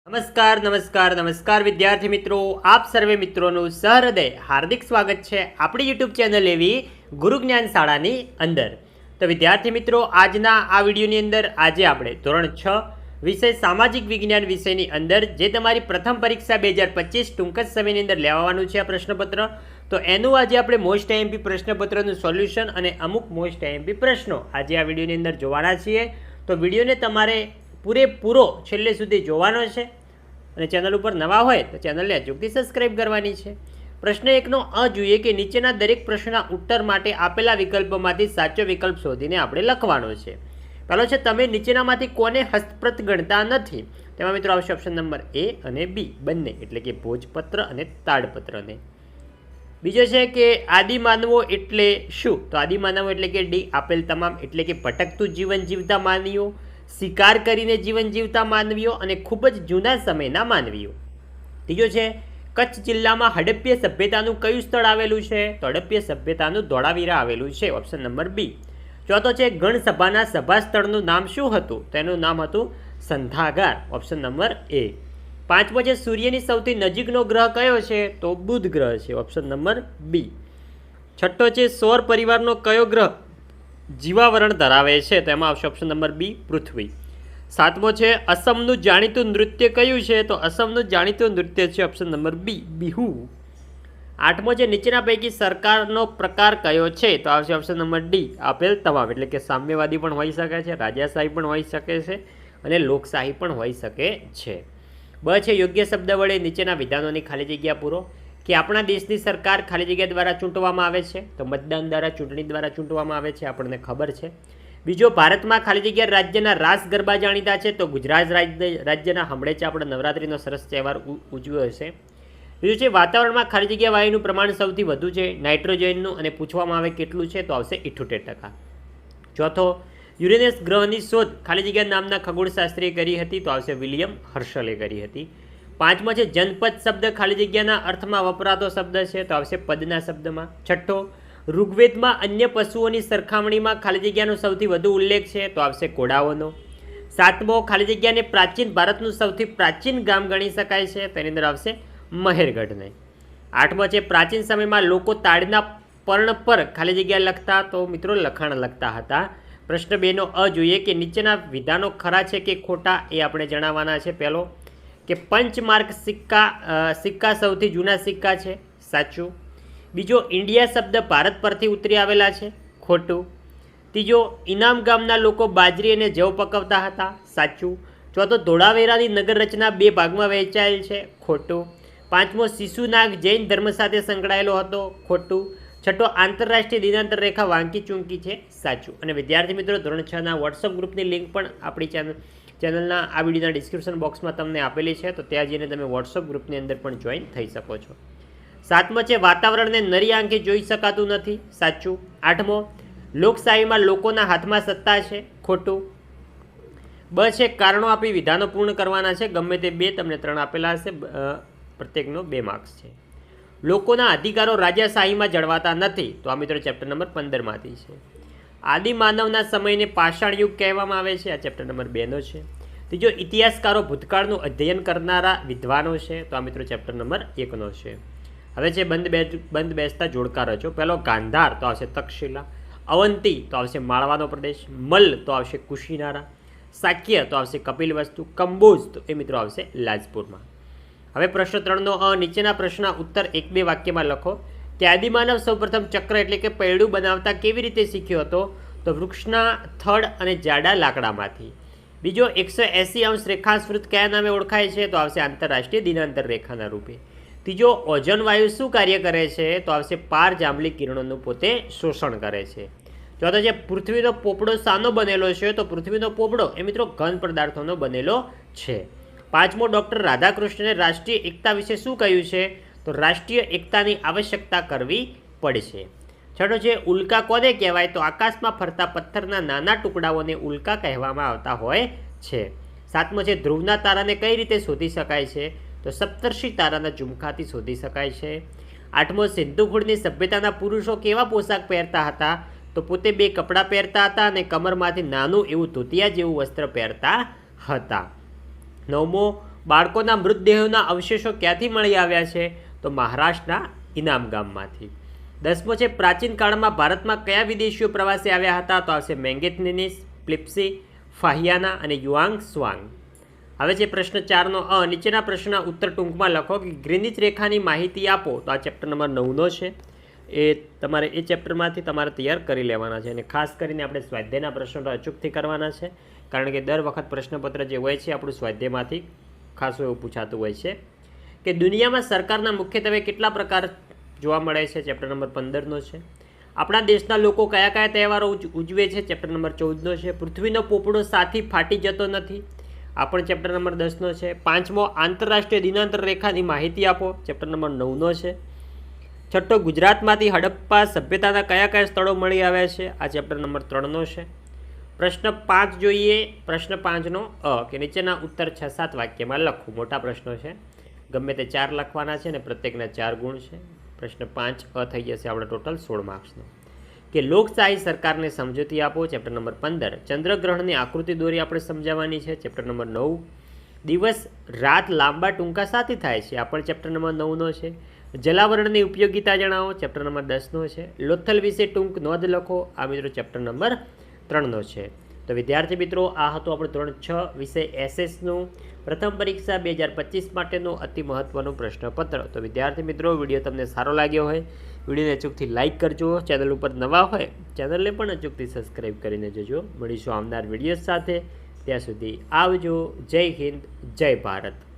નમસ્કાર નમસ્કાર નમસ્કાર વિદ્યાર્થી મિત્રો, આપ સર્વે મિત્રોનું સહૃદય હાર્દિક સ્વાગત છે આપણી યુટ્યુબ ચેનલ એવી ગુરુ જ્ઞાન શાળાની અંદર। તો વિદ્યાર્થી મિત્રો, આજના આ વિડીયોની અંદર આજે આપણે ધોરણ 6 વિષય સામાજિક વિજ્ઞાન વિષયની અંદર જે તમારી પ્રથમ પરીક્ષા 2025 ટૂંક જ સમયની અંદર લેવાનું છે આ પ્રશ્નપત્ર, તો એનું આજે આપણે મોસ્ટ આઈએમપી પ્રશ્નપત્રનું સોલ્યુશન અને અમુક મોસ્ટ આઈએમપી પ્રશ્નો આજે આ વિડીયોની અંદર જોવાના છીએ। તો વિડીયોને તમારે પૂરેપૂરો છેલ્લે સુધી જોવાનો છે અને ચેનલ ઉપર નવા હોય તો ચેનલને અચૂકથી સબસ્ક્રાઇબ કરવાની છે। પ્રશ્ન 1નો અ જોઈએ કે નીચેના દરેક પ્રશ્નના ઉત્તર માટે આપેલા વિકલ્પોમાંથી સાચો વિકલ્પ શોધીને આપણે લખવાનો છે। પહેલો છે, તમે નીચેનામાંથી કોને હસ્તપ્રત ગણતા નથી? તેમાં મિત્રો આવશે ઓપ્શન નંબર એ અને બી બંને, એટલે કે ભોજપત્ર અને તાડપત્રને। બીજો છે કે આદિમાનવો એટલે શું? તો આદિમાનવો એટલે કે ડી આપેલ તમામ, એટલે કે ભટકતું જીવન જીવતા માનવીઓ, શિકાર કરીને જીવન જીવતા માનવીઓ અને ખૂબ જ જૂના સમયના માનવીઓ। ત્રીજો છે, કચ્છ જિલ્લામાં હડપ્ય સભ્યતાનું કયું સ્થળ આવેલું છે? તો હડપ્ય સભ્યતાનું ધોળાવીરા આવેલું છે, ઓપ્શન નંબર બી। ચોથો છે, ગણસભાના સભા સ્થળનું નામ શું હતું? તો એનું નામ હતું સંધાગાર, ઓપ્શન નંબર એ। પાંચમો છે, સૂર્યની સૌથી નજીકનો ગ્રહ કયો છે? તો બુધ ગ્રહ છે, ઓપ્શન નંબર બી। છઠ્ઠો છે, સૌર પરિવારનો કયો ગ્રહ જીવાવરણ ધરાવે છે? તો એમાં આવશે ઓપ્શન નંબર બી પૃથ્વી। સાતમો છે, અસમનું જાણીતું નૃત્ય કયું છે? તો અસમનું જાણીતું નૃત્ય છે ઓપ્શન નંબર બી બિહુ। આઠમો છે, નીચેના પૈકી સરકારનો પ્રકાર કયો છે? તો આવશે ઓપ્શન નંબર ડી આપેલ તમામ, એટલે કે સામ્યવાદી પણ હોઈ શકે છે, રાજાશાહી પણ હોઈ શકે છે અને લોકશાહી પણ હોઈ શકે છે। બ છે, યોગ્ય શબ્દ વડે નીચેના વિધાનોની ખાલી જગ્યા પૂરો। કે આપણા દેશની સરકાર ખાલી જગ્યા દ્વારા ચૂંટવામાં આવે છે? તો મતદાન દ્વારા, ચૂંટણી દ્વારા ચૂંટવામાં આવે છે, આપણને ખબર છે। બીજો, ભારતમાં ખાલી જગ્યા રાજ્યના રાસ ગરબા જાણીતા છે? તો ગુજરાત રાજ્યના હમણાં આપણે નવરાત્રિનો સરસ તહેવાર ઉજવ્યો હશે। બીજું છે, વાતાવરણમાં ખાલી જગ્યા વાયુનું પ્રમાણ સૌથી વધુ છે નાઇટ્રોજનનું, અને પૂછવામાં આવે કેટલું છે? તો આવશે 78%। ચોથો, યુરેનસ ગ્રહની શોધ ખાલી જગ્યા નામના ખગોળશાસ્ત્રીએ કરી હતી? તો આવશે વિલિયમ હર્શલે કરી હતી। પાંચમો છે, જનપદ શબ્દ ખાલી જગ્યાના અર્થમાં વપરાતો શબ્દ છે? તો આવશે પદના શબ્દમાં। છઠ્ઠો, ઋગ્વેદમાં અન્ય પશુઓની સરખામણીમાં ખાલી જગ્યાનો સૌથી વધુ ઉલ્લેખ છે? તો આવશે ઘોડાઓનો। સાતમો, ખાલી જગ્યાને પ્રાચીન ભારતનું સૌથી પ્રાચીન ગામ ગણી શકાય છે? તેની અંદર આવશે મહેરગઢને। આઠમો છે, પ્રાચીન સમયમાં લોકો તાડના પર્ણ પર ખાલી જગ્યા લખતા? તો મિત્રો લખાણ લખતા હતા। પ્રશ્ન 2નો અ જોઈએ કે નીચેના વિધાનો ખરા છે કે ખોટા, એ આપણે જણાવવાના છે। પહેલો કે પંચમાર્ક સિક્કા સૌથી જૂના સિક્કા છે, સાચું। બીજો, ઇન્ડિયા શબ્દ ભારત પરથી ઉતરી આવેલા છે, ખોટું। ત્રીજો, ઇનામ ગામના લોકો બાજરી અને જવ પકવતા હતા, સાચું। ચોથો, ધોળાવીરાની નગર રચના 2 ભાગમાં વહેંચાયેલ છે, ખોટું। પાંચમો, શિશુનાગ જૈન ધર્મ સાથે સંકળાયેલો હતો, ખોટું। છઠ્ઠો, આંતરરાષ્ટ્રીય દિનાંતર રેખા વાંકી ચૂંકી છે, સાચું। અને વિદ્યાર્થી મિત્રો, ધોરણ 6ના વોટ્સઅપ ગ્રુપની લિંક પણ આપણી ચેનલના આ વિડીયોના ડિસ્ક્રિપ્શન બોક્સમાં તમને આપેલી છે, તો ત્યાં જઈને તમે વોટ્સઅપ ગ્રુપની અંદર પણ જોઈન થઈ શકો છો। સાતમો છે, વાતાવરણને નરી આંખે જોઈ શકાતું નથી, સાચું। આઠમો, લોકશાહીમાં લોકોના હાથમાં સત્તા છે, ખોટું। બ છે, કારણો આપી વિધાનો પૂર્ણ કરવાના છે, ગમે તે 2, તમને 3 આપેલા હશે, પ્રત્યેકનો 2 માર્ક્સ છે। લોકોના અધિકારો રાજાશાહીમાં જળવાતા નથી, તો આ મિત્રો ચેપ્ટર નંબર 15માંથી છે। આદિમાનવના સમયને પાષાણ યુગ કહેવામાં આવે છે, આ ચેપ્ટર નંબર 2નો છે। ત્રીજો, ઇતિહાસકારો ભૂતકાળનું અધ્યયન કરનારા વિદ્વાનો છે, તો આ મિત્રો ચેપ્ટર નંબર 1નો છે। હવે છે બંધ બેસતા જોડકા રચો। પહેલો, ગાંધાર તો આવશે તક્ષશિલા, અવંતી તો આવશે માળવાનો પ્રદેશ, મલ્લ તો આવશે કુશીનારા, શાક્ય તો આવશે કપિલવસ્તુ, કંબોજ તો એ મિત્રો આવશે લાજપુરમાં। હવે પ્રશ્ન 3નો અ, નીચેના પ્રશ્નના ઉત્તર 1-2 વાક્યમાં લખો। કે આદિમાનવ સૌપ્રથમ ચક્ર એટલે કે પૈડું બનાવતા કેવી રીતે શીખ્યો હતો? તો વૃક્ષના થડ અને જાડા લાકડામાંથી। બીજો, 180 અંશ રેખાંશ વૃત્ત કયા નામે ઓળખાય છે? તો આવશે આંતરરાષ્ટ્રીય દિનાંતર રેખાના રૂપે। ત્રીજો, ઓઝોન વાયુ શું કાર્ય કરે છે? તો આવશે પાર જાંબલી કિરણોનું પોતે શોષણ કરે છે। ચોથો છે, પૃથ્વીનો પોપડો શાનો બનેલો છે? તો પૃથ્વીનો પોપડો એ મિત્રો ઘન પદાર્થોનો બનેલો છે। પાંચમો, ડૉક્ટર રાધાકૃષ્ણને રાષ્ટ્રીય એકતા વિશે શું કહ્યું છે? તો રાષ્ટ્રીય એકતાની આવશ્યકતા કરવી પડશે। છઠ્ઠો છે, ઉલ્કા કોને કહેવાય? તો આકાશમાં ફરતા પથ્થરના નાના ટુકડાઓને ઉલ્કા કહેવામાં આવતા હોય છે। સાતમો છે, ધ્રુવના તારાને કઈ રીતે શોધી શકાય છે? તો સપ્તર્ષિ તારાના ઝુમખાથી શોધી શકાય છે। આઠમો, સિંધુ ખોળની સભ્યતાના પુરુષો કેવા પોશાક પહેરતા હતા? તો પોતે 2 કપડાં પહેરતા હતા અને કમરમાંથી નાનું એવું ધોતિયા જેવું વસ્ત્ર પહેરતા હતા। નવમો, બાળકોના મૃતદેહોના અવશેષો ક્યાંથી મળી આવ્યા છે? તો મહારાષ્ટ્રના ઇનામ ગામમાંથી. 10મો છે પ્રાચીન કાળમાં ભારતમાં કયા વિદેશીઓ પ્રવાસે આવ્યા હતા? તો આવશે મેંગેથનીસ, પ્લિપ્સી, ફાહિયાના અને યુઆંગ સ્વાંગ. હવે છે પ્રશ્ન 4નો અ. નીચેના પ્રશ્નના ઉત્તર ટૂંકમાં લખો કે ગ્રીનિચ રેખાની માહિતી આપો. તો આ ચેપ્ટર નંબર 9નો છે. એ તમારે એ ચેપ્ટરમાંથી તમારે તૈયાર કરી લેવાના છે અને ખાસ કરીને આપણે સ્વાધ્યાયના પ્રશ્નો અચૂકથી કરવાના છે, કારણ કે દર વખત પ્રશ્નપત્ર જે હોય છે આપણું સ્વાધ્યાયમાંથી ખાસું એવું પૂછાતું હોય છે. કે દુનિયામાં સરકારના મુખ્યત્વે કેટલા પ્રકાર જોવા મળે છે? ચેપ્ટર નંબર 15નો છે. આપણા દેશના લોકો કયા કયા તહેવારો ઉજવે છે? ચેપ્ટર નંબર 14નો છે. પૃથ્વીનો પોપડો સાથી ફાટી જતો નથી. આ પણ ચેપ્ટર નંબર 10નો છે. 5મો આંતરરાષ્ટ્રીય દિનાંતર રેખાની માહિતી આપો. ચેપ્ટર નંબર 9નો છે. 6ઠ્ઠો ગુજરાતમાંથી હડપ્પા સભ્યતાના કયા કયા સ્થળો મળી આવ્યા છે? આ ચેપ્ટર નંબર 3નો છે. પ્રશ્ન 5 જોઈએ. પ્રશ્ન 5નો અ કે નીચેના ઉત્તર 6-7 વાક્યમાં લખવું. મોટા પ્રશ્નો છે, ગમે તે 4 લખવાના છે અને પ્રત્યેકના 4 ગુણ છે. પ્રશ્ન 5 અ થઈ જશે આપણે ટોટલ 16 માર્ક્સનો. કે લોકશાહી સરકારને સમજૂતી આપો. Chapter number 15. ચંદ્રગ્રહણની આકૃતિ દોરી આપણે સમજાવવાની છે. Chapter number 9. દિવસ રાત લાંબા ટૂંકા સાથી થાય છે. આ પણ ચેપ્ટર નંબર 9નો છે. જલાવરણની ઉપયોગિતા જણાવો. ચેપ્ટર નંબર 10નો છે. લોથલ વિશે ટૂંક નોંધ લખો. આ મિત્રો ચેપ્ટર નંબર 3નો છે. તો વિદ્યાર્થી મિત્રો, આ હતું આપણું ધોરણ 6 વિષય એસએસનું પ્રથમ પરીક્ષા 2025 માટેનું અતિ મહત્વનું પ્રશ્નપત્ર. તો વિદ્યાર્થી મિત્રો, વિડીયો તમને સારો લાગ્યો હોય, વિડીયોને અચૂકથી લાઇક કરજો. ચેનલ ઉપર નવા હોય ચેનલને પણ અચૂકથી સબસ્ક્રાઈબ કરીને જજો. મળીશું આવનાર વિડીયો સાથે. ત્યાં સુધી આવજો. જય હિન્દ, જય ભારત.